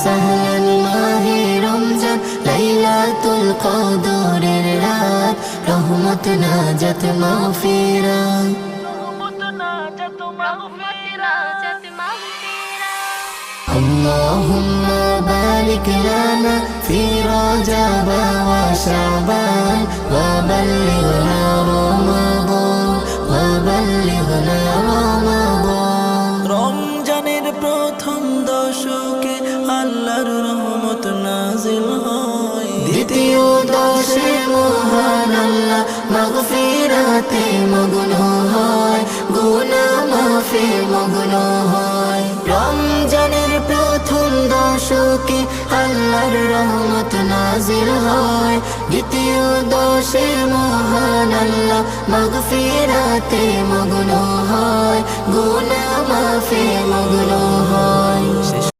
সাহলান মাহে রমজান লাইলাতুল কদরের রাত রহমত নাজাত মাগফিরাত اللهم بارك لنا في رجب وشعبان وبلغنا رمضان وبلغنا رمضان রমজানের প্রথম দশকে আল্লাহর রহমত নাজিল হয়, দ্বিতীয় দশে মহান আল্লাহ মাগফিরাতে মগ্ন হয়, গুনাহ মাফে মগ্ন হয়। রমজানের প্রথম দশকে আল্লাহর রহমত নাজিল হয়, দ্বিতীয় দশে মহান আল্লাহ মাগফিরাতে মগ্ন হয়, গুনাহ মাফে মগ্ন হয়। শেষ